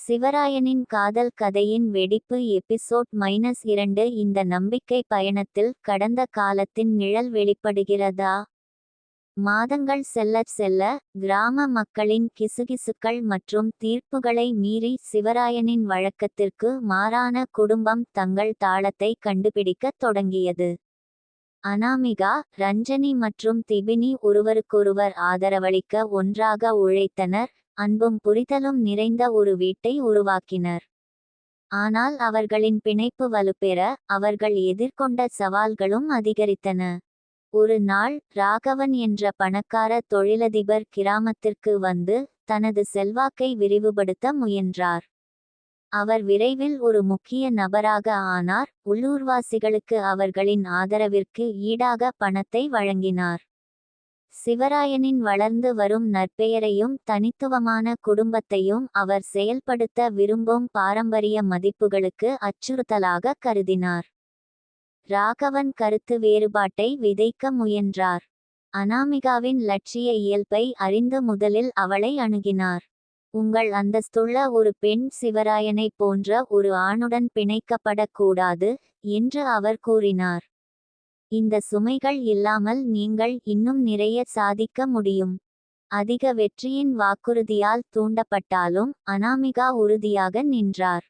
சிவராயனின் காதல் கதையின் வெடிப்பு எபிசோட் -2. இந்த நம்பிக்கை பயணத்தில் கடந்த காலத்தின் நிழல் வெளிப்படுகிறதா? மாதங்கள் செல்லச் செல்ல, கிராம மக்களின் கிசுகிசுக்கள் மற்றும் தீர்ப்புகளை மீறி சிவராயனின் வழக்கத்திற்கு மாறான குடும்பம் தங்கள் தாளத்தை கண்டுபிடிக்கத் தொடங்கியது. அனாமிகா, ரஞ்சனி மற்றும் திபினி ஒருவருக்கொருவர் ஆதரவளிக்க ஒன்றாக உழைத்தனர், அன்பும் புரிதலும் நிறைந்த ஒரு வீட்டை உருவாக்கினர். ஆனால் அவர்களின் பிணைப்பு வலுப்பெற, அவர்கள் எதிர்கொண்ட சவால்களும் அதிகரித்தன. ஒரு நாள், ராகவன் என்ற பணக்கார தொழிலதிபர் கிராமத்திற்கு வந்து, தனது செல்வாக்கை விரிவுபடுத்த முயன்றார். அவர் விரைவில் ஒரு முக்கிய நபராக ஆனார், உள்ளூர்வாசிகளுக்கு அவர்களின் ஆதரவிற்கு ஈடாக பணத்தை வழங்கினார். சிவராயனின் வளர்ந்து வரும் நற்பெயரையும் தனித்துவமான குடும்பத்தையும் அவர் செயல்படுத்த விரும்பும் பாரம்பரிய மதிப்புகளுக்கு அச்சுறுத்தலாக கருதினார். ராகவன் கருத்து வேறுபாட்டை விதைக்க முயன்றார். அனாமிகாவின் லட்சிய இயல்பை அறிந்து முதலில் அவளை அணுகினார். உங்கள் அந்தஸ்துள்ள ஒரு பெண் சிவராயனை போன்ற ஒரு ஆணுடன் பிணைக்கப்படக்கூடாது என்று அவர் கூறினார். இந்த சுமைகள் இல்லாமல் நீங்கள் இன்னும் நிறைய சாதிக்க முடியும். அதிக வெற்றியின் வாக்குறுதியால் தூண்டப்பட்டாலும் அனாமிகா உறுதியாக நின்றார்.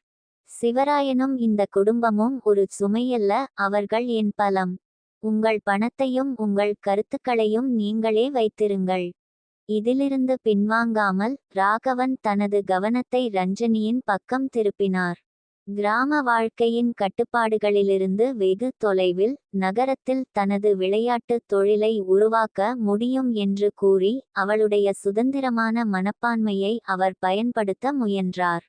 சிவராயனும் இந்த குடும்பமும் ஒரு சுமையல்ல, அவர்கள் என் பலம். உங்கள் பணத்தையும் உங்கள் கருத்துக்களையும் நீங்களே வைத்திருங்கள். இதிலிருந்து பின்வாங்காமல், ராகவன் தனது கவனத்தை ரஞ்சனியின் பக்கம் திருப்பினார். கிராம வாழ்க்கையின் கட்டுப்பாடுகளிலிருந்து வெகு தொலைவில், நகரத்தில் தனது விளையாட்டு தொழிலை உருவாக்க முடியும் என்று கூறி, அவளுடைய சுதந்திரமான மனப்பான்மையை அவர் பயன்படுத்த முயன்றார்.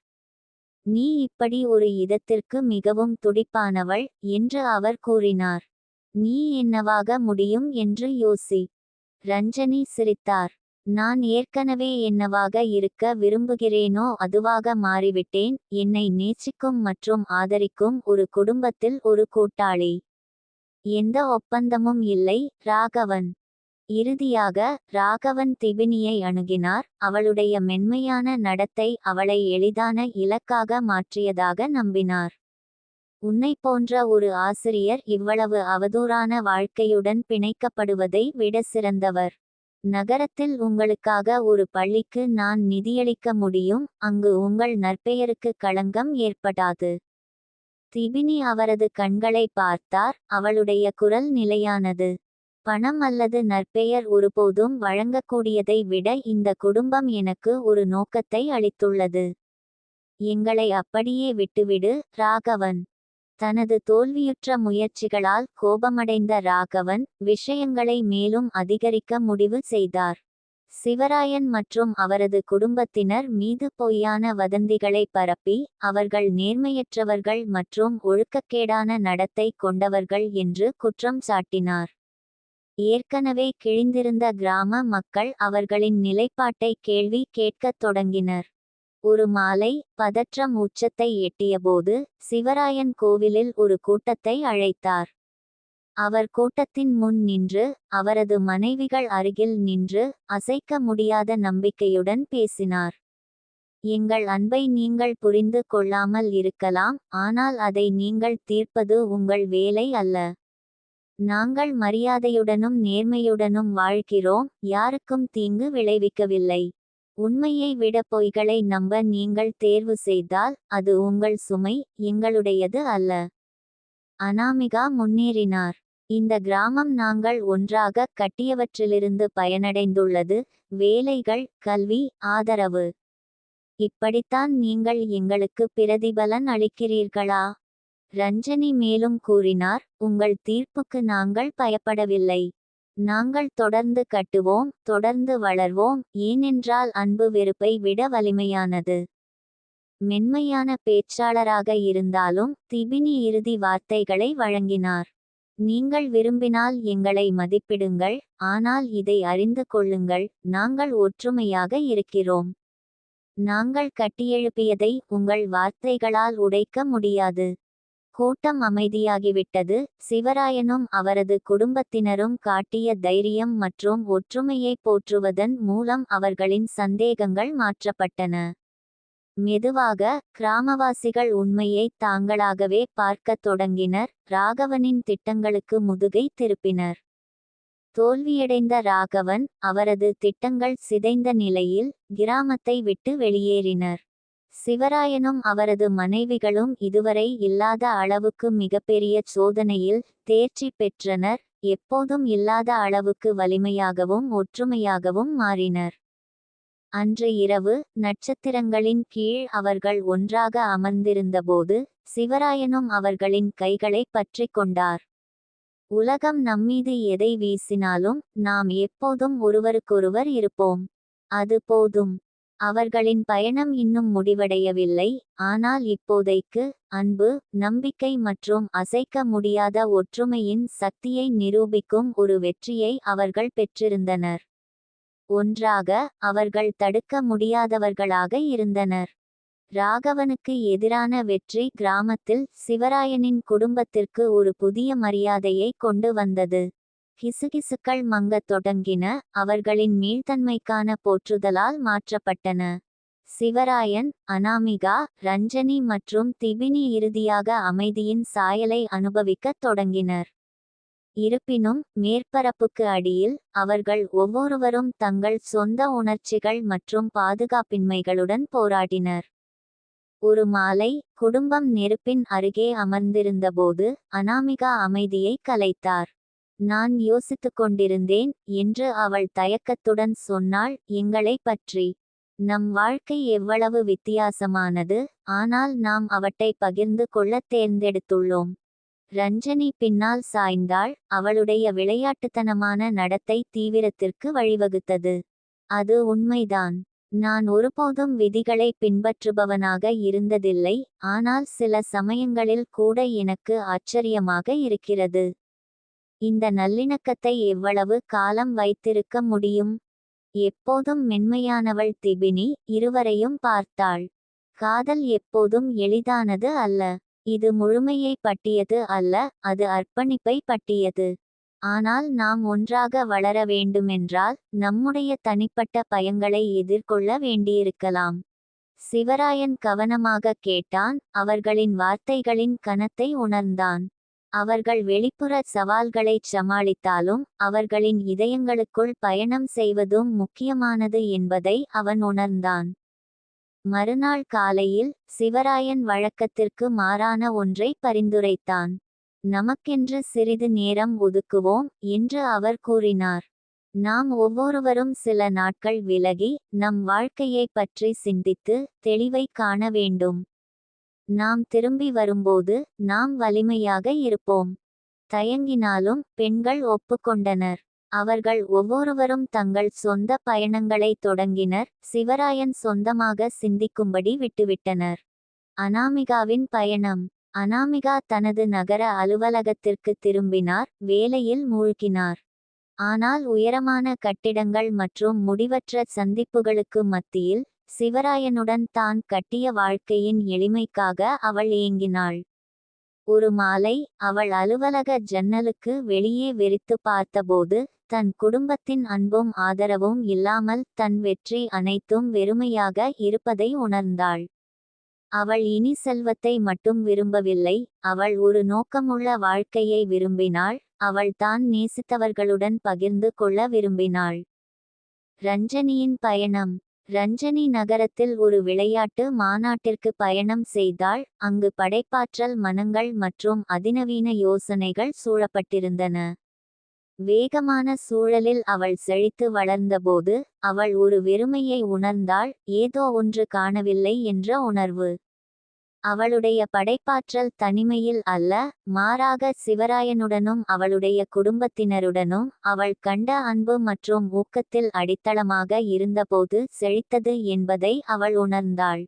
நீ இப்படி ஒரு இதத்திற்கு மிகவும் துடிப்பானவள் என்று அவர் கூறினார். நீ என்னவாக முடியும் என்று யோசி. ரஞ்சனி சிரித்தார். நான் ஏற்கனவே என்னவாக இருக்க விரும்புகிறேனோ அதுவாக மாறிவிட்டேன், என்னை நேசிக்கும் மற்றும் ஆதரிக்கும் ஒரு குடும்பத்தில் ஒரு கூட்டாளி. எந்த ஒப்பந்தமும் இல்லை, ராகவன். இறுதியாக, ராகவன் திபினியை அணுகினார், அவளுடைய மென்மையான நடத்தை அவளை எளிதான இலக்காக மாற்றியதாக நம்பினார். உன்னை போன்ற ஒரு ஆசிரியர் இவ்வளவு அவதூறான வாழ்க்கையுடன் பிணைக்கப்படுவதை விட சிறந்தவர். நகரத்தில் உங்களுக்காக ஒரு பள்ளிக்கு நான் நிதியளிக்க முடியும், அங்கு உங்கள் நற்பெயருக்கு களங்கம் ஏற்படாது. திபினி அவரது கண்களை பார்த்தார், அவளுடைய குரல் நிலையானது. பணம் அல்லது நற்பெயர் ஒருபோதும் வழங்கக்கூடியதை விட இந்த குடும்பம் எனக்கு ஒரு நோக்கத்தை அளித்துள்ளது. எங்களை அப்படியே விட்டுவிடு, ராகவன். தனது தோல்வியுற்ற முயற்சிகளால் கோபமடைந்த ராகவன், விஷயங்களை மேலும் அதிகரிக்க முடிவு செய்தார். சிவராயன் மற்றும் அவரது குடும்பத்தினர் மீது பொய்யான வதந்திகளை பரப்பி, அவர்கள் நேர்மையற்றவர்கள் மற்றும் ஒழுக்கக்கேடான நடத்தை கொண்டவர்கள் என்று குற்றம் சாட்டினார். ஏற்கனவே கிழிந்திருந்த கிராம மக்கள் அவர்களின் நிலைப்பாட்டை கேள்வி கேட்கத் தொடங்கினர். ஒரு மாலை, பதற்றம் உச்சத்தை எட்டியபோது, சிவராயன் கோவிலில் ஒரு கூட்டத்தை அழைத்தார். அவர் கூட்டத்தின் முன் நின்று, அவரது மனைவிகள் அருகில் நின்று, அசைக்க முடியாத நம்பிக்கையுடன் பேசினார். எங்கள் அன்பை நீங்கள் புரிந்து கொள்ளாமல் இருக்கலாம், ஆனால் அதை நீங்கள் தீர்ப்பது உங்கள் வேலை அல்ல. நாங்கள் மரியாதையுடனும் நேர்மையுடனும் வாழ்கிறோம், யாருக்கும் தீங்கு விளைவிக்கவில்லை. உண்மையை விட பொய்களை நம்ப நீங்கள் தேர்வு செய்தால், அது உங்கள் சுமை, எங்களுடையது அல்ல. அனாமிகா முன்னேறினார். இந்த கிராமம் நாங்கள் ஒன்றாக கட்டியவற்றிலிருந்து பயனடைந்துள்ளது, வேலைகள், கல்வி, ஆதரவு. இப்படித்தான் நீங்கள் எங்களுக்கு பிரதிபலன் அளிக்கிறீர்களா? ரஞ்சனி மேலும் கூறினார், உங்கள் தீர்ப்புக்கு நாங்கள் பயப்படவில்லை. நாங்கள் தொடர்ந்து கட்டுவோம், தொடர்ந்து வளர்வோம், ஏனென்றால் அன்பு வெறுப்பை விட வலிமையானது. மென்மையான பேச்சாளராக இருந்தாலும், திபினி இறுதி வார்த்தைகளை வழங்கினார். நீங்கள் விரும்பினால் எங்களை மதிப்பிடுங்கள், ஆனால் இதை அறிந்து கொள்ளுங்கள், நாங்கள் ஒற்றுமையாக இருக்கிறோம். நாங்கள் கட்டியெழுப்பியதை உங்கள் வார்த்தைகளால் உடைக்க முடியாது. கூட்டம் அமைதியாகிவிட்டது. சிவராயனும் அவரது குடும்பத்தினரும் காட்டிய தைரியம் மற்றும் ஒற்றுமையை போற்றுவதன் மூலம் அவர்களின் சந்தேகங்கள் மாற்றப்பட்டன. மெதுவாக கிராமவாசிகள் உண்மையை தாங்களாகவே பார்க்கத் தொடங்கினர். ராகவனின் திட்டங்களுக்கு முதுகை திருப்பினர். தோல்வியடைந்த ராகவன் அவரது திட்டங்கள் சிதைந்த நிலையில் கிராமத்தை விட்டு வெளியேறினர். சிவராயனும் அவரது மனைவிகளும் இதுவரை இல்லாத அளவுக்கு மிகப்பெரிய சோதனையில் தேர்ச்சி பெற்றனர். எப்போதும் இல்லாத அளவுக்கு வலிமையாகவும் ஒற்றுமையாகவும் மாறினர். அன்று இரவு நட்சத்திரங்களின் கீழ் அவர்கள் ஒன்றாக அமர்ந்திருந்தபோது சிவராயனும் அவர்களின் கைகளை பற்றி கொண்டார். உலகம் நம்மீது எதை வீசினாலும் நாம் எப்போதும் ஒருவருக்கொருவர் இருப்போம். அது போதும். அவர்களின் பயணம் இன்னும் முடிவடையவில்லை. ஆனால் இப்போதைக்கு அன்பு, நம்பிக்கை மற்றும் அசைக்க முடியாத ஒற்றுமையின் சக்தியை நிரூபிக்கும் ஒரு வெற்றியை அவர்கள் பெற்றிருந்தனர். ஒன்றாக அவர்கள் தடுக்க முடியாதவர்களாக இருந்தனர். ராகவனுக்கு எதிரான வெற்றி கிராமத்தில் சிவராயனின் குடும்பத்திற்கு ஒரு புதிய மரியாதையை கொண்டு வந்தது. கிசுகிசுக்கள் மங்கத் தொடங்கின. அவர்களின் மீள்தன்மைக்கான போற்றுதலால் மாற்றப்பட்டன. சிவராயன், அனாமிகா, ரஞ்சனி மற்றும் திபினி இறுதியாக அமைதியின் சாயலை அனுபவிக்கத் தொடங்கினர். இருப்பினும் மேற்பரப்புக்கு அடியில் அவர்கள் ஒவ்வொருவரும் தங்கள் சொந்த உணர்ச்சிகள் மற்றும் பாதுகாப்பின்மைகளுடன் போராடினர். ஒரு மாலை குடும்பம் நெருப்பின் அருகே அமர்ந்திருந்தபோது அனாமிகா அமைதியை கலைத்தார். நான் யோசித்துக் கொண்டிருந்தேன் என்று அவள் தயக்கத்துடன் சொன்னாள். எங்களை பற்றி. நம் வாழ்க்கை எவ்வளவு வித்தியாசமானது, ஆனால் நாம் அவற்றை பகிர்ந்து கொள்ள தேர்ந்தெடுத்துள்ளோம். ரஞ்சனி பின்னால் சாய்ந்தாள். அவளுடைய விளையாட்டுத்தனமான நடத்தை தீவிரத்திற்கு வழிவகுத்தது. அது உண்மைதான். நான் ஒருபோதும் விதிகளை பின்பற்றுபவனாக இருந்ததில்லை. ஆனால் சில சமயங்களில் கூட எனக்கு ஆச்சரியமாக இருக்கிறது. இந்த நல்லிணக்கத்தை எவ்வளவு காலம் வைத்திருக்க முடியும்? எப்போதும் மென்மையானவள் திபினி இருவரையும் பார்த்தாள். காதல் எப்போதும் எளிதானது அல்ல. இது முழுமையை பற்றியது அல்ல, அது அர்ப்பணிப்பை பற்றியது. ஆனால் நாம் ஒன்றாக வளர வேண்டுமென்றால் நம்முடைய தனிப்பட்ட பயங்களை எதிர்கொள்ள வேண்டியிருக்கலாம். சிவராயன் கவனமாக கேட்டான். அவர்களின் வார்த்தைகளின் கனத்தை உணர்ந்தான். அவர்கள் வெளிப்புற சவால்களைச் சமாளித்தாலும் அவர்களின் இதயங்களுக்குள் பயணம் செய்வதும் முக்கியமானது என்பதை அவன் உணர்ந்தான். மறுநாள் காலையில் சிவராயன் வழக்கத்திற்கு மாறான ஒன்றை பரிந்துரைத்தான். நமக்கென்று சிறிது நேரம் ஒதுக்குவோம் என்று அவர் கூறினார். நாம் ஒவ்வொருவரும் சில நாட்கள் விலகி நம் வாழ்க்கையை பற்றி சிந்தித்து தெளிவை காண வேண்டும். நாம் திரும்பி வரும்போது நாம் வலிமையாக இருப்போம். தயங்கினாலும் பெண்கள் ஒப்புக்கொண்டனர். அவர்கள் ஒவ்வொருவரும் தங்கள் சொந்த பயணங்களை தொடங்கினர். சிவராயன் சொந்தமாக சிந்திக்கும்படி விட்டுவிட்டனர். அனாமிகாவின் பயணம். அனாமிகா தனது நகர அலுவலகத்திற்கு திரும்பினார். வேலையில் மூழ்கினார். ஆனால் உயரமான கட்டிடங்கள் மற்றும் முடிவற்ற சந்திப்புகளுக்கு மத்தியில் சிவராயனுடன் தான் கட்டிய வாழ்க்கையின் எளிமைக்காக அவள் ஏங்கினாள். ஒரு மாலை அவள் அலுவலக ஜன்னலுக்கு வெளியே வெறித்து பார்த்தபோது தன் குடும்பத்தின் அன்பும் ஆதரவும் இல்லாமல் தன் வெற்றி அனைத்தும் வெறுமையாக இருப்பதை உணர்ந்தாள். அவள் இனி செல்வத்தை மட்டும் விரும்பவில்லை, அவள் ஒரு நோக்கமுள்ள வாழ்க்கையை விரும்பினாள். அவள் தான் நேசித்தவர்களுடன் பகிர்ந்து கொள்ள விரும்பினாள். ரஞ்சனியின் பயணம். ரஞ்சனி நகரத்தில் ஒரு விளையாட்டு மாநாட்டிற்கு பயணம் செய்தாள். அங்கு படைப்பாற்றல் மனங்கள் மற்றும் அதிநவீன யோசனைகள் சூழப்பட்டிருந்தன. வேகமான சூழலில் அவள் செழித்து வளர்ந்தபோது அவள் ஒரு வெறுமையை உணர்ந்தாள். ஏதோ ஒன்று காணவில்லை என்ற உணர்வு. அவளுடைய படைப்பாற்றல் தனிமையில் அல்ல, மாறாக சிவராயனுடனும் அவளுடைய குடும்பத்தினருடனும் அவள் கண்ட அன்பு மற்றும் ஊக்கத்தில் அடித்தளமாக இருந்தபோது செழித்தது என்பதை அவள் உணர்ந்தாள்.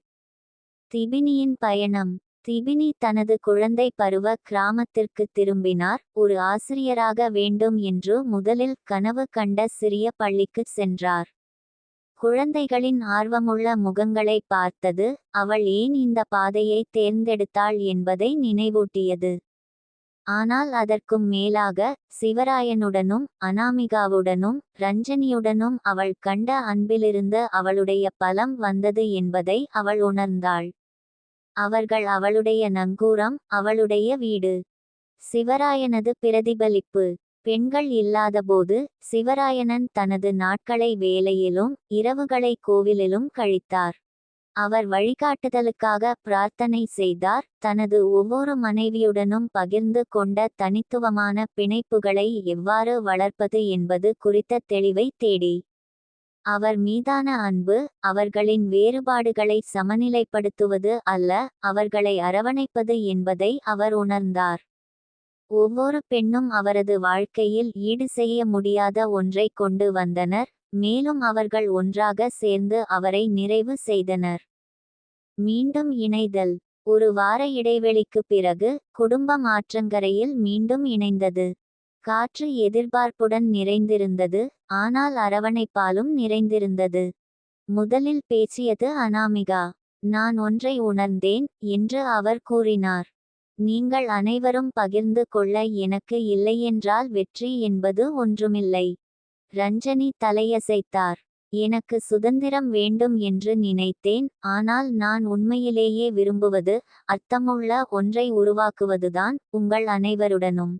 திபினியின் பயணம். திபினி தனது குழந்தை பருவ கிராமத்திற்கு திரும்பினார். ஒரு ஆசிரியராக வேண்டும் என்று முதலில் கனவு கண்ட சிறிய பள்ளிக்கு சென்றார். குழந்தைகளின் ஆர்வமுள்ள முகங்களை பார்த்தது அவள் ஏன் இந்த பாதையை தேர்ந்தெடுத்தாள் என்பதை நினைவூட்டியது. ஆனால் அதற்கும் மேலாக சிவராயனுடனும் அனாமிகாவுடனும் ரஞ்சனியுடனும் அவள் கண்ட அன்பிலிருந்து அவளுடைய பலம் வந்தது என்பதை அவள் உணர்ந்தாள். அவர்கள் அவளுடைய நங்கூரம், அவளுடைய வீடு. சிவராயனது பிரதிபலிப்பு. பெண்கள் இல்லாதபோது சிவராயனன் தனது நாட்களை வேலையிலும் இரவுகளை கோவிலிலும் கழித்தார். அவர் வழிகாட்டுதலுக்காக பிரார்த்தனை செய்தார். தனது ஒவ்வொரு மனைவியுடனும் பகிர்ந்து கொண்ட தனித்துவமான பிணைப்புகளை எவ்வாறு வளர்ப்பது என்பது குறித்த தெளிவை தேடி. அவர் மீதான அன்பு அவர்களின் வேறுபாடுகளை சமநிலைப்படுத்துவது அல்ல, அவர்களை அரவணைப்பது என்பதை அவர் உணர்ந்தார். ஒவ்வொரு பெண்ணும் அவரது வாழ்க்கையில் ஈடு செய்ய முடியாத ஒன்றை கொண்டு வந்தனர், மேலும் அவர்கள் ஒன்றாக சேர்ந்து அவரை நிறைவு செய்தனர். மீண்டும் இணைதல். ஒரு வார இடைவெளிக்கு பிறகு குடும்பம் ஆற்றங்கரையில் மீண்டும் இணைந்தது. காற்று எதிர்பார்ப்புடன் நிறைந்திருந்தது, ஆனால் அரவணைப்பாலும் நிறைந்திருந்தது. முதலில் பேசியது அனாமிகா. நான் ஒன்றை உணர்ந்தேன் என்று அவர் கூறினார். நீங்கள் அனைவரும் பகிர்ந்து கொள்ள எனக்கு இல்லையென்றால் வெற்றி என்பது ஒன்றுமில்லை. ரஞ்சனி தலையசைத்தார். எனக்கு சுதந்திரம் வேண்டும் என்று நினைத்தேன், ஆனால் நான் உண்மையிலேயே விரும்புவது அர்த்தமுள்ள ஒன்றை உருவாக்குவதுதான், உங்கள் அனைவருடனும்.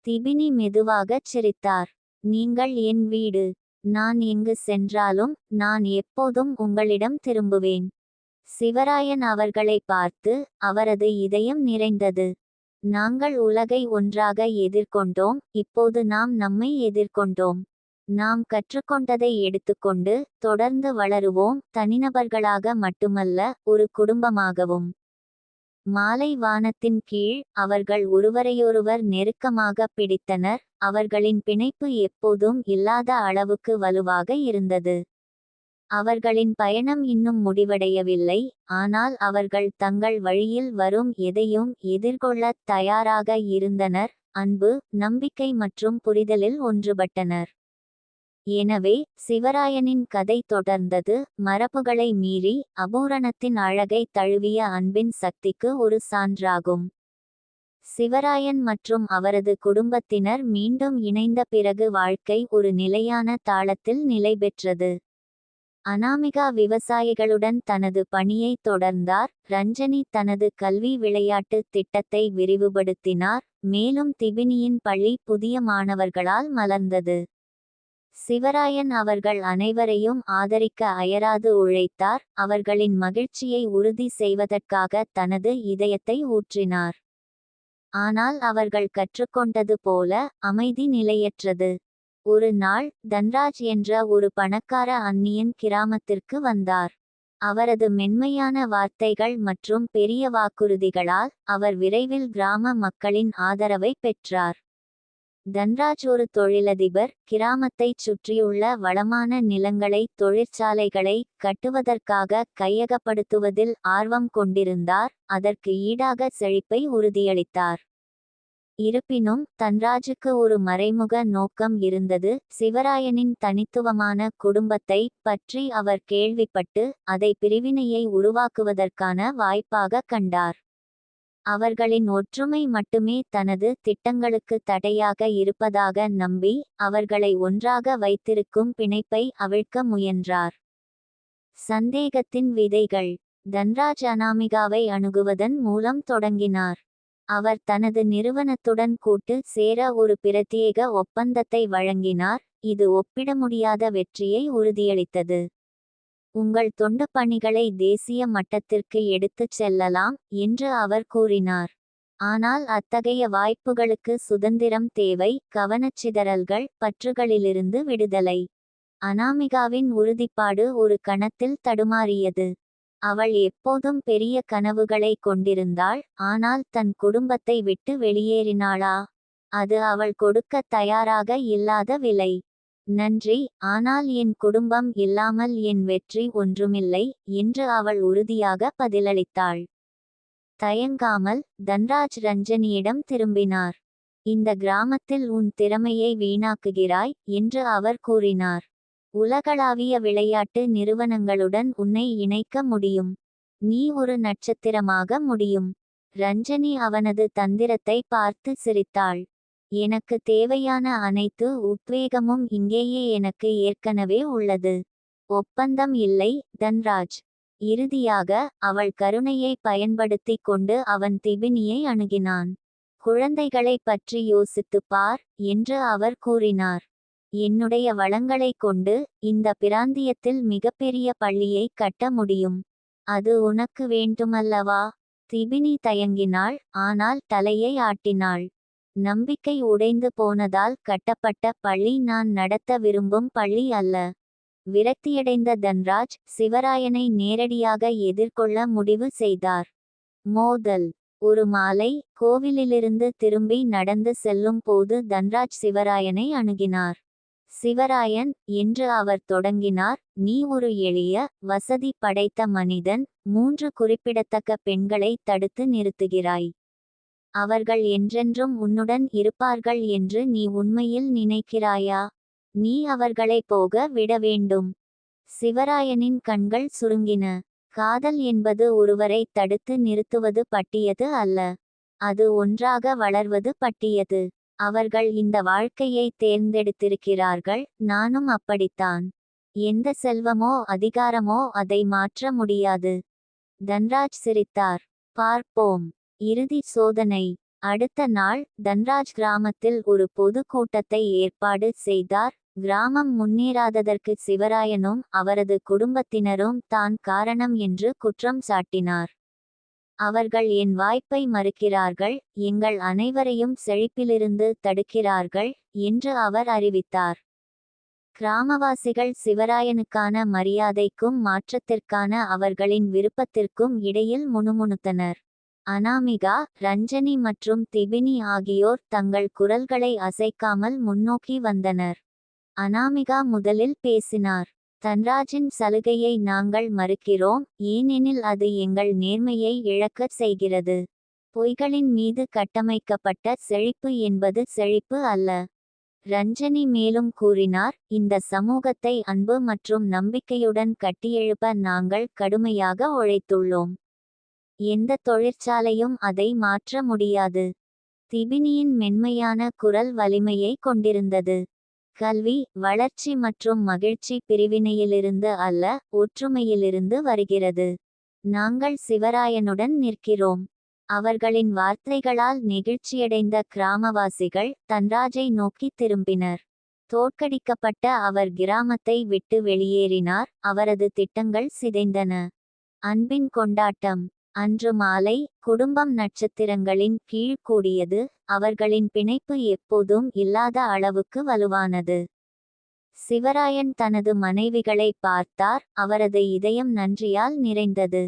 திபினி மெதுவாகச் சிரித்தார். நீங்கள் என் வீடு. நான் எங்கு சென்றாலும் நான் எப்போதும் உங்களிடம் திரும்புவேன். சிவராயன் அவர்களை பார்த்து அவரது இதயம் நிறைந்தது. நாங்கள் உலகை ஒன்றாக எதிர்கொண்டோம், இப்போது நாம் நம்மை எதிர்கொண்டோம். நாம் கற்றுக்கொண்டதை எடுத்துக்கொண்டு தொடர்ந்து வளருவோம், தனிநபர்களாக மட்டுமல்ல, ஒரு குடும்பமாகவும். மாலை வானத்தின் கீழ் அவர்கள் ஒருவரையொருவர் நெருக்கமாக பிடித்தனர். அவர்களின் பிணைப்பு எப்போதும் இல்லாத அளவுக்கு வலுவாக இருந்தது. அவர்களின் பயணம் இன்னும் முடிவடையவில்லை, ஆனால் அவர்கள் தங்கள் வழியில் வரும் எதையும் எதிர்கொள்ளத் தயாராக இருந்தனர். அன்பு, நம்பிக்கை மற்றும் புரிதலில் ஒன்றுபட்டனர். எனவே சிவராயனின் கதை தொடர்ந்தது. மரபுகளை மீறி அபூரணத்தின் அழகை தழுவிய அன்பின் சக்திக்கு ஒரு சான்றாகும். சிவராயன் மற்றும் அவரது குடும்பத்தினர் மீண்டும் இணைந்த பிறகு வாழ்க்கை ஒரு நிலையான தாளத்தில் நிலை பெற்றது. அனாமிகா விவசாயிகளுடன் தனது பணியை தொடர்ந்தார். ரஞ்சனி தனது கல்வி விளையாட்டு திட்டத்தை விரிவுபடுத்தினார், மேலும் திபினியின் பள்ளி புதிய மாணவர்களால் மலர்ந்தது. சிவராயன் அவர்கள் அனைவரையும் ஆதரிக்க அயராது உழைத்தார். அவர்களின் மகிழ்ச்சியை உறுதி செய்வதற்காக தனது இதயத்தை ஊற்றினார். ஆனால் அவர்கள் கற்றுக்கொண்டது போல அமைதி நிலையற்றது. ஒரு நாள் தன்ராஜ் என்ற ஒரு பணக்கார அந்நியன் கிராமத்திற்கு வந்தார். அவரது மென்மையான வார்த்தைகள் மற்றும் பெரிய வாக்குறுதிகளால் அவர் விரைவில் கிராம மக்களின் ஆதரவை பெற்றார். தன்ராஜ் ஒரு தொழிலதிபர், கிராமத்தைச் சுற்றியுள்ள வளமான நிலங்களை தொழிற்சாலைகளை கட்டுவதற்காக கையகப்படுத்துவதில் ஆர்வம் கொண்டிருந்தார். அதற்கு ஈடாக செழிப்பை உறுதியளித்தார். இருப்பினும் தன்ராஜுக்கு ஒரு மறைமுக நோக்கம் இருந்தது. சிவராயனின் தனித்துவமான குடும்பத்தை பற்றி அவர் கேள்விப்பட்டு அதை பிரிவினையை உருவாக்குவதற்கான வாய்ப்பாக கண்டார். அவர்களின் ஒற்றுமை மட்டுமே தனது திட்டங்களுக்கு தடையாக இருப்பதாக நம்பி அவர்களை ஒன்றாக வைத்திருக்கும் பிணைப்பை அவிழ்க்க முயன்றார். சந்தேகத்தின் விதைகள். தன்ராஜ் அனாமிகாவை அணுகுவதன் மூலம் தொடங்கினார். அவர் தனது நிறுவனத்துடன் கூட்டு சேர ஒரு பிரத்யேக ஒப்பந்தத்தை வழங்கினார், இது ஒப்பிட முடியாத வெற்றியை உறுதியளித்தது. உங்கள் தொண்டு பணிகளை தேசிய மட்டத்திற்கு எடுத்துச் செல்லலாம் என்று அவர் கூறினார். ஆனால் அத்தகைய வாய்ப்புகளுக்கு சுதந்திரம் தேவை, கவனச்சிதறல்கள், பற்றுகளிலிருந்து விடுதலை. அனாமிகாவின் உறுதிப்பாடு ஒரு கணத்தில் தடுமாறியது. அவள் எப்போதும் பெரிய கனவுகளை கொண்டிருந்தாள், ஆனால் தன் குடும்பத்தை விட்டு வெளியேறினாளா? அது அவள் கொடுக்க தயாராக இல்லாத விலை. நன்றி, ஆனால் என் குடும்பம் இல்லாமல் என் வெற்றி ஒன்றுமில்லை என்று அவள் உறுதியாக பதிலளித்தாள். தயங்காமல் தன்ராஜ் ரஞ்சனியிடம் திரும்பினார். இந்த கிராமத்தில் உன் திறமையை வீணாக்குகிறாய் என்று அவர் கூறினார். உலகளாவிய விளையாட்டு நிறுவனங்களுடன் உன்னை இணைக்க முடியும். நீ ஒரு நட்சத்திரமாக முடியும். ரஞ்சனி அவனது தந்திரத்தை பார்த்து சிரித்தாள். எனக்கு தேவையான அனைத்து உத்வேகமும் இங்கேயே எனக்கு ஏற்கனவே உள்ளது. ஒப்பந்தம் இல்லை தன்ராஜ். இறுதியாக அவள் கருணையை பயன்படுத்திக் கொண்டு அவன் திபினியை அணுகினான். குழந்தைகளை பற்றி யோசித்துப் பார் என்று அவர் கூறினார். என்னுடைய வளங்களை கொண்டு இந்த பிராந்தியத்தில் மிகப்பெரிய பள்ளியை கட்ட முடியும். அது உனக்கு வேண்டுமல்லவா? திபினி தயங்கினாள், ஆனால் தலையை ஆட்டினாள். நம்பிக்கை உடைந்து போனதால் கட்டப்பட்ட பள்ளி நான் நடத்த விரும்பும் பள்ளி அல்ல. விரக்தியடைந்த தன்ராஜ் சிவராயனை நேரடியாக எதிர்கொள்ள முடிவு செய்தார். மோதல். ஒரு மாலை கோவிலிலிருந்து திரும்பி நடந்து செல்லும் போது தன்ராஜ் சிவராயனை அணுகினார். சிவராயன் என்று அவர் தொடங்கினார், நீ ஒரு எளிய வசதி படைத்த மனிதன். 3 குறிப்பிடத்தக்க பெண்களை தடுத்து நிறுத்துகிறாய். அவர்கள் என்றென்றும் உன்னுடன் இருப்பார்கள் என்று நீ உண்மையில் நினைக்கிறாயா? நீ அவர்களை போக விட வேண்டும். சிவராயனின் கண்கள் சுருங்கின. காதல் என்பது ஒருவரை தடுத்து நிறுத்துவது பட்டியது அல்ல. அது ஒன்றாக வளர்வது பட்டியது. அவர்கள் இந்த வாழ்க்கையை தேர்ந்தெடுத்திருக்கிறார்கள், நானும் அப்படித்தான். எந்த செல்வமோ அதிகாரமோ அதை மாற்ற முடியாது. தன்ராஜ் சிரித்தார். பார்ப்போம். இறுதி சோதனை. அடுத்த நாள் தன்ராஜ் கிராமத்தில் ஒரு பொது கூட்டத்தை ஏற்பாடு செய்தார். கிராமம் முன்னேறாததற்கு சிவராயனும் அவரது குடும்பத்தினரும் தான் காரணம் என்று குற்றம் சாட்டினார். அவர்கள் என் வாய்ப்பை மறுக்கிறார்கள், எங்கள் அனைவரையும் செழிப்பிலிருந்து தடுக்கிறார்கள் என்று அவர் அறிவித்தார். கிராமவாசிகள் சிவராயனுக்கான மரியாதைக்கும் மாற்றத்திற்கான அவர்களின் விருப்பத்திற்கும் இடையில் முணுமுணுத்தனர். அனாமிகா, ரஞ்சனி மற்றும் திபினி ஆகியோர் தங்கள் குரல்களை அசைக்காமல் முன்னோக்கி வந்தனர். அனாமிகா முதலில் பேசினார். தன்ராஜின் சலுகையை நாங்கள் மறுக்கிறோம், ஏனெனில் அது எங்கள் நேர்மையை இழக்கச் செய்கிறது. பொய்களின் மீது கட்டமைக்கப்பட்ட செழிப்பு என்பது செழிப்பு அல்ல. ரஞ்சனி மேலும் கூறினார், இந்த சமூகத்தை அன்பு மற்றும் நம்பிக்கையுடன் கட்டியெழுப்ப நாங்கள் கடுமையாக உழைத்துள்ளோம். எந்த தொழிற்சாலையும் அதை மாற்ற முடியாது. திபினியின் மென்மையான குரல் வலிமையை கொண்டிருந்தது. கல்வி, வளர்ச்சி மற்றும் மகிழ்ச்சி பிரிவினையிலிருந்து அல்ல, ஒற்றுமையிலிருந்து வருகிறது. நாங்கள் சிவராயனுடன் நிற்கிறோம். அவர்களின் வார்த்தைகளால் நெகிழ்ச்சியடைந்த கிராமவாசிகள் தன்ராஜை நோக்கி திரும்பினர். தோற்கடிக்கப்பட்ட அவர் கிராமத்தை விட்டு வெளியேறினார், அவரது திட்டங்கள் சிதைந்தன. அன்பின் கொண்டாட்டம். அன்று மாலை குடும்பம் நட்சத்திரங்களின் கீழ் கூடியது. அவர்களின் பிணைப்பு எப்போதும் இல்லாத அளவுக்கு வலுவானது. சிவராயன் தனது மனைவிகளை பார்த்தார், அவரது இதயம் நன்றியால் நிறைந்தது.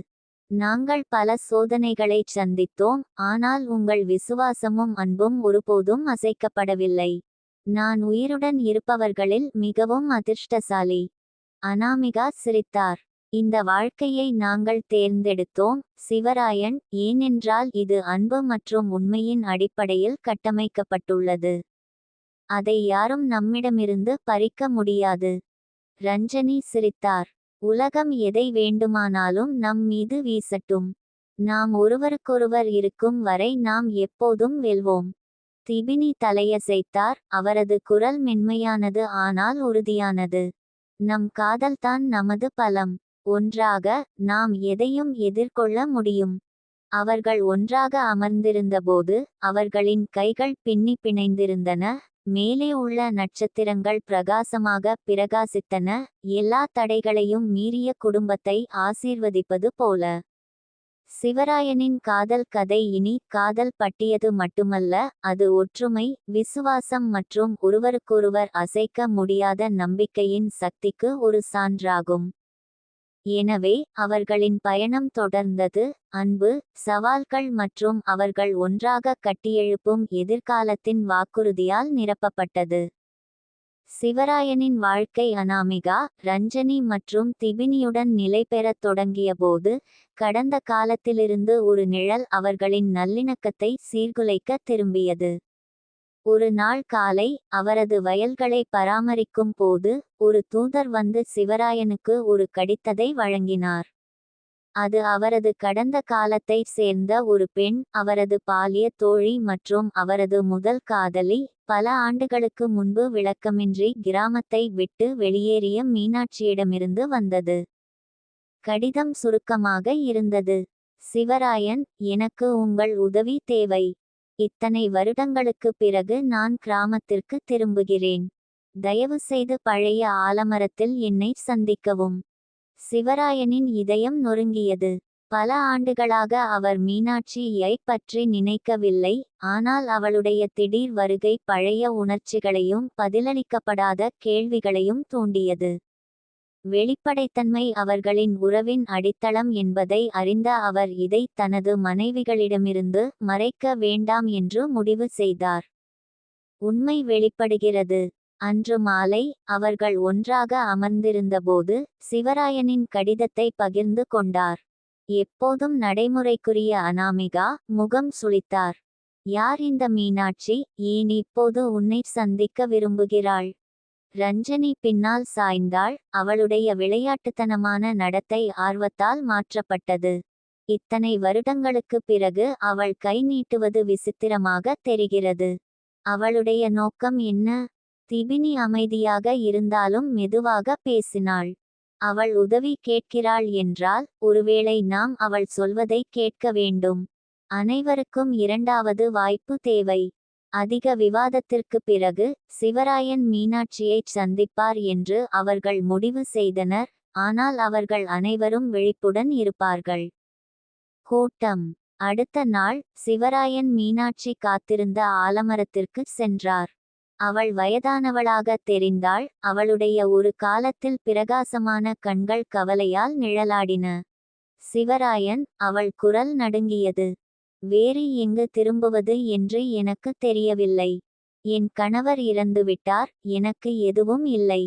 நாங்கள் பல சோதனைகளைச் சந்தித்தோம், ஆனால் உங்கள் விசுவாசமும் அன்பும் ஒருபோதும் அசைக்கப்படவில்லை. நான் உயிருடன் இருப்பவர்களில் மிகவும் அதிர்ஷ்டசாலி. அனாமிகா சிரித்தார். இந்த வாழ்க்கையை நாங்கள் தேர்ந்தெடுத்தோம், சிவராயன், ஏனென்றால் இது அன்பு மற்றும் உண்மையின் அடிப்படையில் கட்டமைக்கப்பட்டுள்ளது. அதை யாரும் நம்மிடமிருந்து பறிக்க முடியாது. ரஞ்சனி சிரித்தார். உலகம் எதை வேண்டுமானாலும் நம் மீது வீசட்டும். நாம் ஒருவருக்கொருவர் இருக்கும் வரை நாம் எப்போதும் வெல்வோம். திபினி தலையசைத்தார், அவரது குரல் மென்மையானது ஆனால் உறுதியானது. நம் காதல்தான் நமது பலம். ஒன்றாக நாம் எதையும் எதிர்கொள்ள முடியும். அவர்கள் ஒன்றாக அமர்ந்திருந்தபோது அவர்களின் கைகள் பின்னி பிணைந்திருந்தன. மேலே உள்ள நட்சத்திரங்கள் பிரகாசமாக பிரகாசித்தன, எல்லா தடைகளையும் மீறிய குடும்பத்தை ஆசீர்வதிப்பது போல. சிவராயனின் காதல் கதை இனி காதல் பட்டியது மட்டுமல்ல, அது ஒற்றுமை, விசுவாசம் மற்றும் ஒருவருக்கொருவர் அசைக்க முடியாத நம்பிக்கையின் சக்திக்கு ஒரு சான்றாகும். எனவே அவர்களின் பயணம் தொடர்ந்தது. அன்பு, சவால்கள் மற்றும் அவர்கள் ஒன்றாக கட்டியெழுப்பும் எதிர்காலத்தின் வாக்குறுதியால் நிரப்பப்பட்டது. சிவராயனின் வாழ்க்கை அனாமிகா, ரஞ்சனி மற்றும் திபினியுடன் நிலைபெறத் தொடங்கியபோது கடந்த காலத்திலிருந்து ஒரு நிழல் அவர்களின் நல்லிணக்கத்தை சீர்குலைக்க திரும்பியது. ஒரு நாள் காலை அவரது வயல்களை பராமரிக்கும் போது ஒரு தூதர் வந்து சிவராயனுக்கு ஒரு கடிதத்தை வழங்கினார். அது அவரது கடந்த காலத்தைச் சேர்ந்த ஒரு பெண், அவரது பாலிய தோழி மற்றும் அவரது முதல் காதலி. பல ஆண்டுகளுக்கு முன்பு விளக்கமின்றி கிராமத்தை விட்டு வெளியேறிய மீனாட்சியிடமிருந்து வந்தது. கடிதம் சுருக்கமாக இருந்தது. சிவராயன், எனக்கு உங்கள் உதவி தேவை. இத்தனை வருடங்களுக்குப் பிறகு நான் கிராமத்திற்கு திரும்புகிறேன். தயவுசெய்து பழைய ஆலமரத்தில் என்னை சந்திக்கவும். சிவராயனின் இதயம் நொறுங்கியது. பல ஆண்டுகளாக அவர் மீனாட்சியை பற்றி நினைக்கவில்லை, ஆனால் அவளுடைய திடீர் வருகை பழைய உணர்ச்சிகளையும் பதிலளிக்கப்படாத கேள்விகளையும் தூண்டியது. வெளிப்படைத்தன்மை அவர்களின் உறவின் அடித்தளம் என்பதை அறிந்த அவர் இதை தனது மனைவிகளிடமிருந்து மறைக்க வேண்டாம் என்று முடிவு செய்தார். உண்மை வெளிப்படுகிறது. அன்று மாலை அவர்கள் ஒன்றாக அமர்ந்திருந்தபோது சிவராயனின் கடிதத்தை பகிர்ந்து கொண்டார். எப்போதும் நடைமுறைக்குரிய அனாமிகா முகம் சுளித்தார். யார் இந்த மீனாட்சி? ஏன் இப்போது உன்னை சந்திக்க விரும்புகிறாள்? ரஞ்சனி பின்னால் சாய்ந்தாள். அவளுடைய விளையாட்டுத்தனமான நடத்தை ஆர்வத்தால் மாற்றப்பட்டது. இத்தனை வருடங்களுக்குப் பிறகு அவள் கை நீட்டுவது விசித்திரமாக தெரிகிறது. அவளுடைய நோக்கம் என்ன? திபினி அமைதியாக இருந்தாலும் மெதுவாக பேசினாள். அவள் உதவி கேட்கிறாள் என்றால் ஒருவேளை நாம் அவள் சொல்வதை கேட்க வேண்டும். அனைவருக்கும் இரண்டாவது வாய்ப்பு தேவை. அதிக விவாதத்திற்கு பிறகு சிவராயன் மீனாட்சியைச் சந்திப்பார் என்று அவர்கள் முடிவு செய்தனர். ஆனால் அவர்கள் அனைவரும் விழிப்புடன் இருப்பார்கள். கூட்டம். அடுத்த நாள் சிவராயன் மீனாட்சி காத்திருந்த ஆலமரத்திற்கு சென்றார். அவள் வயதானவளாக தெரிந்தாள். அவளுடைய ஒரு காலத்தில் பிரகாசமான கண்கள் கவலையால் நிழலாடின. சிவராயன், அவள் குரல் நடுங்கியது. வேறு எங்கு திரும்புவது என்று எனக்கு தெரியவில்லை. என் கணவர் இறந்துவிட்டார். எனக்கு எதுவும் இல்லை.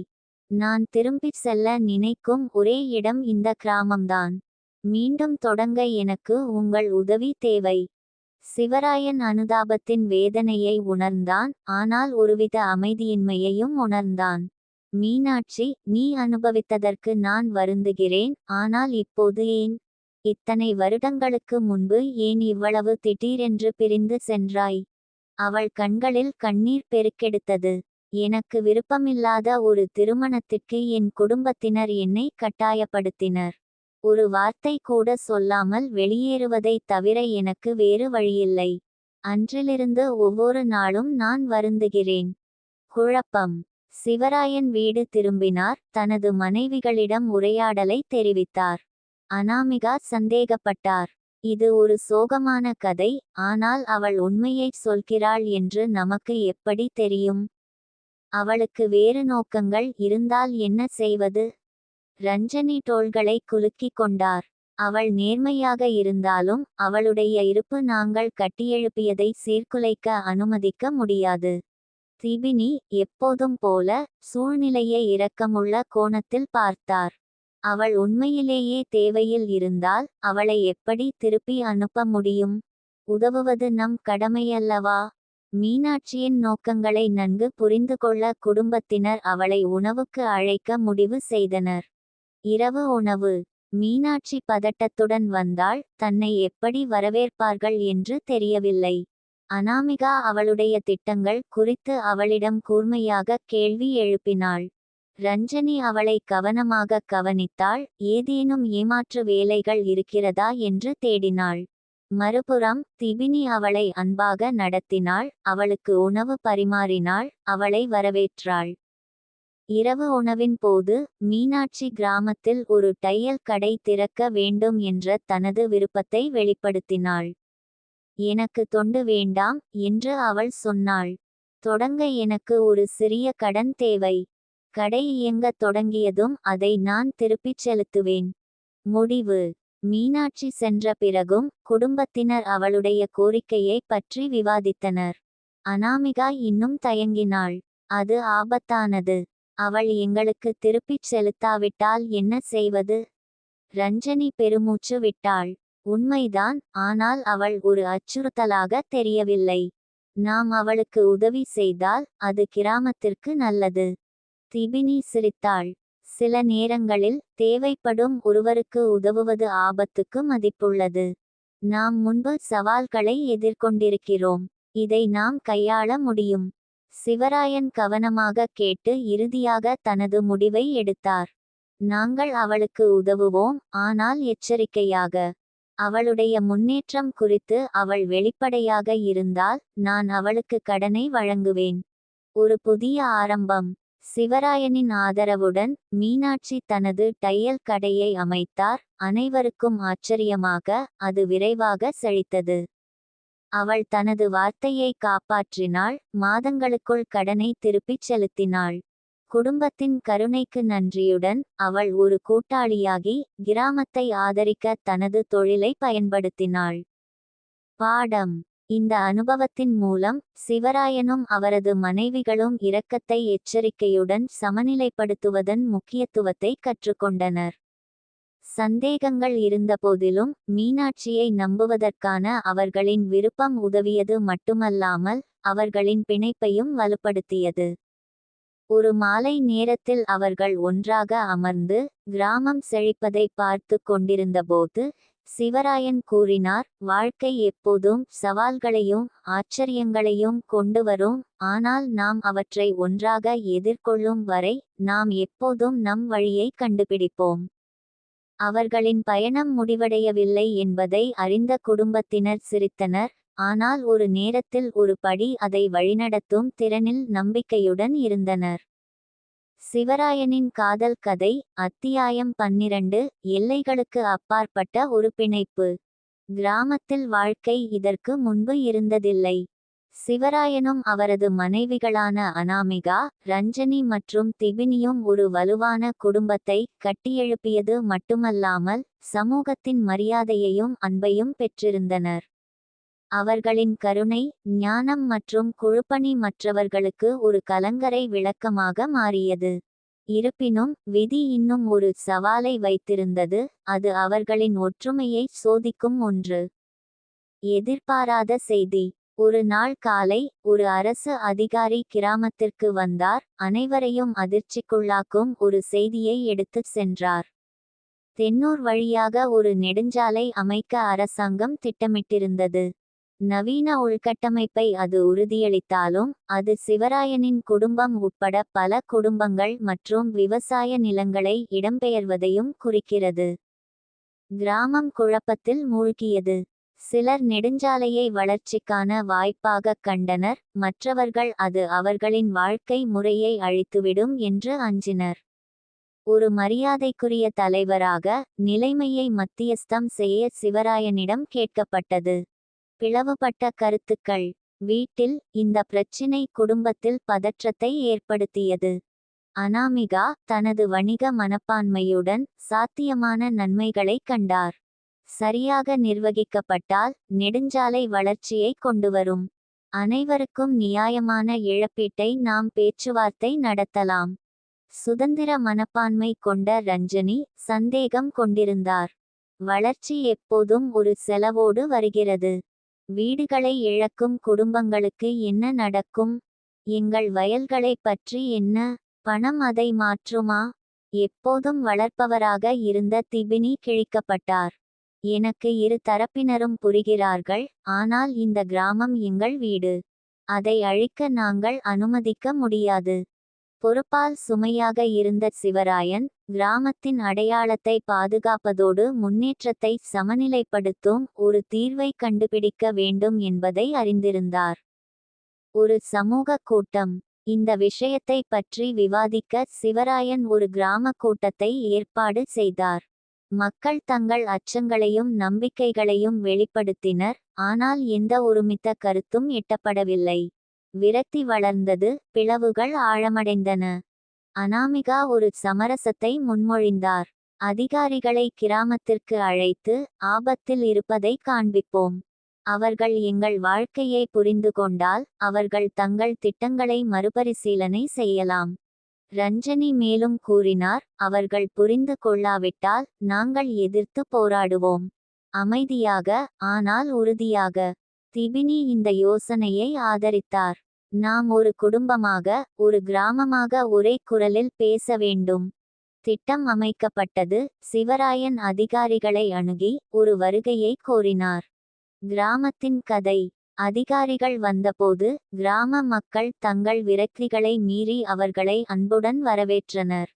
நான் திரும்பிச் செல்ல நினைக்கும் ஒரே இடம் இந்த கிராமம்தான். மீண்டும் தொடங்க எனக்கு உங்கள் உதவி தேவை. சிவராயன் அனுதாபத்தின் வேதனையை உணர்ந்தான், ஆனால் ஒருவித அமைதியின்மையையும் உணர்ந்தான். மீனாட்சி, நீ அனுபவித்ததற்கு நான் வருந்துகிறேன், ஆனால் இப்போது ஏன்? இத்தனை வருடங்களுக்கு முன்பு ஏன் இவ்வளவு திடீரென்று பிரிந்து சென்றாய்? அவள் கண்களில் கண்ணீர் பெருக்கெடுத்தது. எனக்கு விருப்பமில்லாத ஒரு திருமணத்திற்கு என் குடும்பத்தினர் என்னை கட்டாயப்படுத்தினர். ஒரு வார்த்தை கூட சொல்லாமல் வெளியேறுவதைத் தவிர எனக்கு வேறு வழியில்லை. அன்றிலிருந்து ஒவ்வொரு நாளும் நான் வருந்துகிறேன். குழப்பம். சிவராயன் வீடு திரும்பினார். தனது மனைவிகளிடம் உரையாடலை தெரிவித்தார். அனாமிகா சந்தேகப்பட்டார். இது ஒரு சோகமான கதை, ஆனால் அவள் உண்மையைச் சொல்கிறாள் என்று நமக்கு எப்படி தெரியும்? அவளுக்கு வேறு நோக்கங்கள் இருந்தால் என்ன செய்வது? ரஞ்சனி தோள்களை குலுக்கிக் கொண்டார். அவள் நேர்மையாக இருந்தாலும் அவளுடைய இருப்பு நாங்கள் கட்டியெழுப்பியதை சீர்குலைக்க அனுமதிக்க முடியாது. திபினி எப்போதும் போல சூழ்நிலையை இரக்கமுள்ள கோணத்தில் பார்த்தார். அவள் உண்மையிலேயே தேவையில் இருந்தால் அவளை எப்படி திருப்பி அனுப்ப முடியும்? உதவுவது நம் கடமையல்லவா? மீனாட்சியின் நோக்கங்களை நன்கு புரிந்து கொள்ள குடும்பத்தினர் அவளை உணவுக்கு அழைக்க முடிவு செய்தனர். இரவு உணவு. மீனாட்சி பதட்டத்துடன் வந்தாள். தன்னை எப்படி வரவேற்பார்கள் என்று தெரியவில்லை. அனாமிகா அவளுடைய திட்டங்கள் குறித்து அவளிடம் கூர்மையாக கேள்வி எழுப்பினாள். ரஞ்சனி அவளை கவனமாக கவனித்தாள். ஏதேனும் ஏமாற்று வேலைகள் இருக்கிறதா என்று தேடினாள். மறுபுறம் திபினி அவளை அன்பாக நடத்தினாள். அவளுக்கு உணவு பரிமாறினாள். அவளை வரவேற்றாள். இரவு உணவின் போது மீனாட்சி கிராமத்தில் ஒரு தையல் கடை திறக்க வேண்டும் என்ற தனது விருப்பத்தை வெளிப்படுத்தினாள். எனக்கு தொண்டு வேண்டாம் என்று அவள் சொன்னாள். தொடங்க எனக்கு ஒரு சிறிய கடன் தேவை. கடை இயங்கத் தொடங்கியதும் அதை நான் திருப்பிச் செலுத்துவேன். முடிவு. மீனாட்சி சென்ற பிறகும் குடும்பத்தினர் அவளுடைய கோரிக்கையை பற்றி விவாதித்தனர். அனாமிகா இன்னும் தயங்கினாள். அது ஆபத்தானது. அவள் எங்களுக்கு திருப்பிச் செலுத்தாவிட்டால் என்ன செய்வது? ரஞ்சனி பெருமூச்சு விட்டாள். உண்மைதான், ஆனால் அவள் ஒரு அச்சுறுத்தலாக தெரியவில்லை. நாம் அவளுக்கு உதவி செய்தால் அது கிராமத்திற்கு நல்லது. திபினி சிரித்தாள். சில நேரங்களில் தேவைப்படும் ஒருவருக்கு உதவுவது ஆபத்துக்கு மதிப்புள்ளது. நாம் முன்பு சவால்களை எதிர்கொண்டிருக்கிறோம். இதை நாம் கையாள முடியும். சிவராயன் கவனமாக கேட்டு இறுதியாக தனது முடிவை எடுத்தார். நாங்கள் அவளுக்கு உதவுவோம், ஆனால் எச்சரிக்கையாக. அவளுடைய முன்னேற்றம் குறித்து அவள் வெளிப்படையாக இருந்தால் நான் அவளுக்கு கடனை வழங்குவேன். ஒரு புதிய ஆரம்பம். சிவராயனின் ஆதரவுடன் மீனாட்சி தனது தையல் கடையை அமைத்தார். அனைவருக்கும் ஆச்சரியமாக அது விரைவாக செழித்தது. அவள் தனது வார்த்தையை காப்பாற்றினாள். மாதங்களுக்குள் கடனை திருப்பிச் செலுத்தினாள். குடும்பத்தின் கருணைக்கு நன்றியுடன் அவள் ஒரு கூட்டாளியாகி கிராமத்தை ஆதரிக்க தனது தொழிலை பயன்படுத்தினாள். பாடம். இந்த அனுபவத்தின் மூலம் சிவராயனும் அவரது மனைவிகளும் இரக்கத்தை எச்சரிக்கையுடன் சமநிலைப்படுத்துவதன் முக்கியத்துவத்தை கற்றுக்கொண்டனர். சந்தேகங்கள் இருந்தபோதிலும் மீனாட்சியை நம்புவதற்கான அவர்களின் விருப்பம் உதவியது மட்டுமல்லாமல் அவர்களின் பிணைப்பையும் வலுப்படுத்தியது. ஒரு மாலை நேரத்தில் அவர்கள் ஒன்றாக அமர்ந்து கிராமம் செழிப்பதை பார்த்து கொண்டிருந்தபோது சிவராயன் கூறினார், வாழ்க்கை எப்போதும் சவால்களையும் ஆச்சரியங்களையும் கொண்டு வரும். ஆனால் நாம் அவற்றை ஒன்றாக எதிர்கொள்ளும் வரை நாம் எப்போதும் நம் வழியை கண்டுபிடிப்போம். அவர்களின் பயணம் முடிவடையவில்லை என்பதை அறிந்த குடும்பத்தினர் சிரித்தனர். ஆனால் ஒரு நேரத்தில் ஒரு படி அதை வழிநடத்தும் திறனில் நம்பிக்கையுடன் இருந்தனர். சிவராயனின் காதல் கதை. அத்தியாயம் 12. எல்லைகளுக்கு அப்பாற்பட்ட ஒரு பிணைப்பு. கிராமத்தில் வாழ்க்கை இதற்கு முன்பு இருந்ததில்லை. சிவராயனும் அவரது மனைவிகளான அனாமிகா, ரஞ்சனி மற்றும் திபினியும் ஒரு வலுவான குடும்பத்தை கட்டியெழுப்பியது மட்டுமல்லாமல் சமூகத்தின் மரியாதையையும் அன்பையும் பெற்றிருந்தனர். அவர்களின் கருணை, ஞானம் மற்றும் குழுப்பணி மற்றவர்களுக்கு ஒரு கலங்கரை விளக்கமாக மாறியது. இருப்பினும் விதி இன்னும் ஒரு சவாலை வைத்திருந்தது. அது அவர்களின் ஒற்றுமையை சோதிக்கும் ஒன்று. எதிர்பாராத செய்தி. ஒரு நாள் காலை ஒரு அரசு அதிகாரி கிராமத்திற்கு வந்தார். அனைவரையும் அதிர்ச்சிக்குள்ளாக்கும் ஒரு செய்தியை எடுத்துச் சென்றார். தென்னூர் வழியாக ஒரு நெடுஞ்சாலை அமைக்க அரசாங்கம் திட்டமிட்டிருந்தது. நவீன உள்கட்டமைப்பை அது உறுதியளித்தாலும் அது சிவராயனின் குடும்பம் உட்பட பல குடும்பங்கள் மற்றும் விவசாய நிலங்களை இடம்பெயர்வதையும் குறிக்கிறது. கிராமம் குழப்பத்தில் மூழ்கியது. சிலர் நெடுஞ்சாலையை வளர்ச்சிக்கான வாய்ப்பாக கண்டனர். மற்றவர்கள் அது அவர்களின் வாழ்க்கை முறையை அழித்துவிடும் என்று அஞ்சினர். ஒரு மரியாதைக்குரிய தலைவராக நிலைமையை மத்தியஸ்தம் செய்ய சிவராயனிடம் கேட்கப்பட்டது. பிளவுபட்ட கருத்துக்கள். வீட்டில் இந்த பிரச்சினை குடும்பத்தில் பதற்றத்தை ஏற்படுத்தியது. அனாமிகா தனது வணிக மனப்பான்மையுடன் சாத்தியமான நன்மைகளை கண்டார். சரியாக நிர்வகிக்கப்பட்டால் நெடுஞ்சாலை வளர்ச்சியை கொண்டுவரும். அனைவருக்கும் நியாயமான இழப்பீட்டை நாம் பேச்சுவார்த்தை நடத்தலாம். சுதந்திர மனப்பான்மை கொண்ட ரஞ்சனி சந்தேகம் கொண்டிருந்தார். வளர்ச்சி எப்போதும் ஒரு செலவோடு வருகிறது. வீடுகளை இழக்கும் குடும்பங்களுக்கு என்ன நடக்கும்? எங்கள் வயல்களை பற்றி என்ன? பணம் அதை மாற்றுமா? எப்போதும் வளர்ப்பவராக இருந்த திபினி கிழிக்கப்பட்டார். எனக்கு இரு தரப்பினரும் புரிகிறார்கள். ஆனால் இந்த கிராமம் எங்கள் வீடு. அதை அழிக்க நாங்கள் அனுமதிக்க முடியாது. பொறுப்பால் சுமையாக இருந்த சிவராயன் கிராமத்தின் அடையாளத்தை பாதுகாப்பதோடு முன்னேற்றத்தை சமநிலைப்படுத்தும் ஒரு தீர்வை கண்டுபிடிக்க வேண்டும் என்பதை அறிந்திருந்தார். ஒரு சமூக கூட்டம். இந்த விஷயத்தை பற்றி விவாதிக்க சிவராயன் ஒரு கிராம கூட்டத்தை ஏற்பாடு செய்தார். மக்கள் தங்கள் அச்சங்களையும் நம்பிக்கைகளையும் வெளிப்படுத்தினர். ஆனால் எந்த ஒருமித்த கருத்தும் எட்டப்படவில்லை. விரக்தி வளர்ந்தது. பிளவுகள் ஆழமடைந்தன. அனாமிகா ஒரு சமரசத்தை முன்மொழிந்தார். அதிகாரிகளை கிராமத்திற்கு அழைத்து ஆபத்தில் இருப்பதை காண்பிப்போம். அவர்கள் எங்கள் வாழ்க்கையை புரிந்து கொண்டால் அவர்கள் தங்கள் திட்டங்களை மறுபரிசீலனை செய்யலாம். ரஞ்சனி மேலும் கூறினார், அவர்கள் புரிந்து கொள்ளாவிட்டால் நாங்கள் எதிர்த்து போராடுவோம். அமைதியாக ஆனால் உறுதியாக. திபினி இந்த யோசனையை ஆதரித்தார். நாம் ஒரு குடும்பமாக, ஒரு கிராமமாக ஒரே குரலில் பேச வேண்டும். திட்டம் அமைக்கப்பட்டது. சிவராயன் அதிகாரிகளை அணுகி ஒரு வருகையை கோரினார். கிராமத்தின் கதை. அதிகாரிகள் வந்தபோது கிராம மக்கள் தங்கள் விரக்திகளை மீறி அவர்களை அன்புடன் வரவேற்றனர்.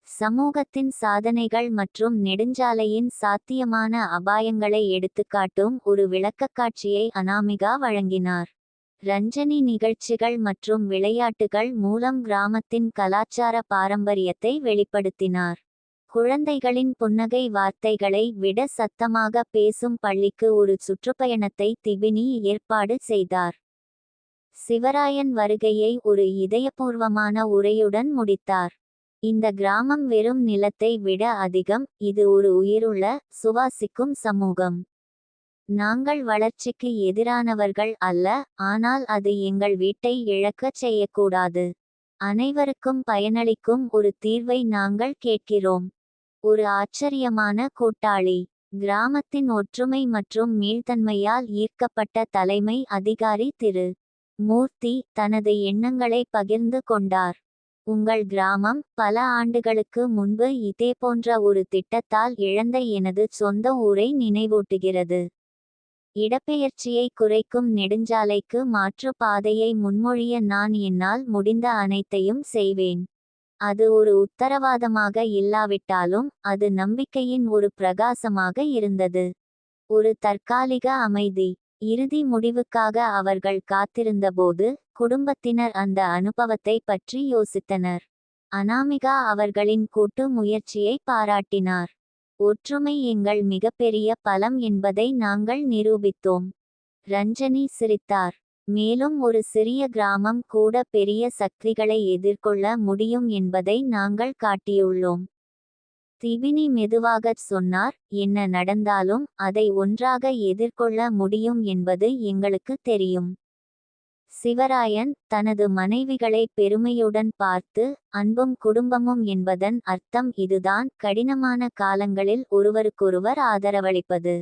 சமூகத்தின் சாதனைகள் மற்றும் நெடுஞ்சாலையின் சாத்தியமான அபாயங்களை எடுத்துக்காட்டும் ஒரு விளக்கக்காட்சியை அனாமிகா வழங்கினார். ரஞ்சனி நிகழ்ச்சிகள் மற்றும் விளையாட்டுகள் மூலம் கிராமத்தின் கலாச்சார பாரம்பரியத்தை வெளிப்படுத்தினார். குழந்தைகளின் புன்னகை வார்த்தைகளை விட சத்தமாக பேசும் பள்ளிக்கு ஒரு சுற்றுப்பயணத்தை திபினி ஏற்பாடு செய்தார். சிவராயன் வருகையை ஒரு இதயபூர்வமான உரையுடன் முடித்தார். இந்த கிராமம் வெறும் நிலத்தை விட அதிகம், இது ஒரு உயிருள்ள, சுவாசிக்கும் சமூகம். நாங்கள் வளர்ச்சிக்கு எதிரானவர்கள் அல்ல, ஆனால் அது எங்கள் வீட்டை இழக்கச் செய்யக்கூடாது. அனைவருக்கும் பயனளிக்கும் ஒரு தீர்வை நாங்கள் கேட்கிறோம். ஒரு ஆச்சரியமான கூட்டாளி. கிராமத்தின் ஒற்றுமை மற்றும் மீள்தன்மையால் ஈர்க்கப்பட்ட தலைமை அதிகாரி திரு. மூர்த்தி தனது எண்ணங்களை பகிர்ந்து கொண்டார். உங்கள் கிராமம் பல ஆண்டுகளுக்கு முன்பு இதேபோன்ற ஒரு திட்டத்தால் இழந்த எனது சொந்த ஊரை நினைவூட்டுகிறது. இடப்பெயர்ச்சியை குறைக்கும் நெடுஞ்சாலைக்கு மாற்று பாதையை முன்மொழிய நான் என்னால் முடிந்த அனைத்தையும் செய்வேன். அது ஒரு உத்தரவாதமாக இல்லாவிட்டாலும் அது நம்பிக்கையின் ஒரு பிரகாசமாக இருந்தது. ஒரு தற்காலிக அமைதி. இறுதி முடிவுக்காக அவர்கள் காத்திருந்தபோது குடும்பத்தினர் அந்த அனுபவத்தை பற்றி யோசித்தனர். அனாமிகா அவர்களின் கூட்டு முயற்சியை பாராட்டினார். ஒற்றுமை எங்கள் மிகப்பெரிய பலம் என்பதை நாங்கள் நிரூபித்தோம். ரஞ்சனி சிரித்தார். மேலும் ஒரு சிறிய கிராமம் கூட பெரிய சக்திகளை எதிர்கொள்ள முடியும் என்பதை நாங்கள் காட்டியுள்ளோம். திபினி மெதுவாகச் சொன்னார். என்ன நடந்தாலும் அதை ஒன்றாக எதிர்கொள்ள முடியும் என்பது எங்களுக்கு தெரியும். சிவராயன் தனது மனைவிகளை பெருமையுடன் பார்த்து, அன்பும் குடும்பமும் என்பதன் அர்த்தம் இதுதான். கடினமான காலங்களில் ஒருவருக்கொருவர் ஆதரவளிப்பது.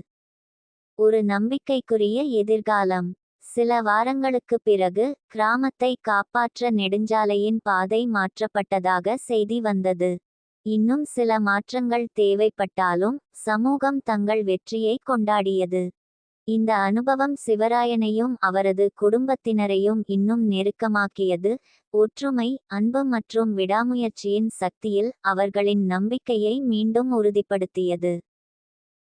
ஒரு நம்பிக்கைக்குரிய எதிர்காலம். சில வாரங்களுக்கு பிறகு கிராமத்தை காப்பாற்ற நெடுஞ்சாலையின் பாதை மாற்றப்பட்டதாக செய்தி வந்தது. இன்னும் சில மாற்றங்கள் தேவைப்பட்டாலும் சமூகம் தங்கள் வெற்றியை கொண்டாடியது. இந்த அனுபவம் சிவராயனையும் அவரது குடும்பத்தினரையும் இன்னும் நெருக்கமாக்கியது. ஒற்றுமை, அன்பு மற்றும் விடாமுயற்சியின் சக்தியில் அவர்களின் நம்பிக்கையை மீண்டும் உறுதிப்படுத்தியது.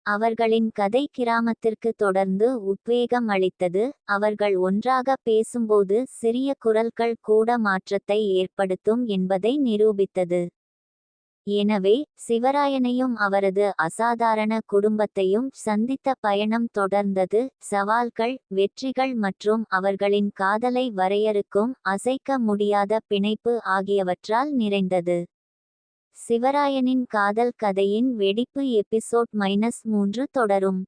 அவர்களின் கதை கிராமத்திற்கு தொடர்ந்து உத்வேகம் அளித்தது. அவர்கள் ஒன்றாக பேசும்போது சிறிய குரல்கள் கூட மாற்றத்தை ஏற்படுத்தும் என்பதை நிரூபித்தது. எனவே சிவராயனையும் அவரது அசாதாரண குடும்பத்தையும் சந்தித்த பயணம் தொடர்ந்தது. சவால்கள், வெற்றிகள் மற்றும் அவர்களின் காதலை வரையறுக்கும் அசைக்க முடியாத பிணைப்பு ஆகியவற்றால் நிறைந்தது. சிவராயனின் காதல் கதையின் வெடிப்பு எபிசோட் -3 தொடரும்.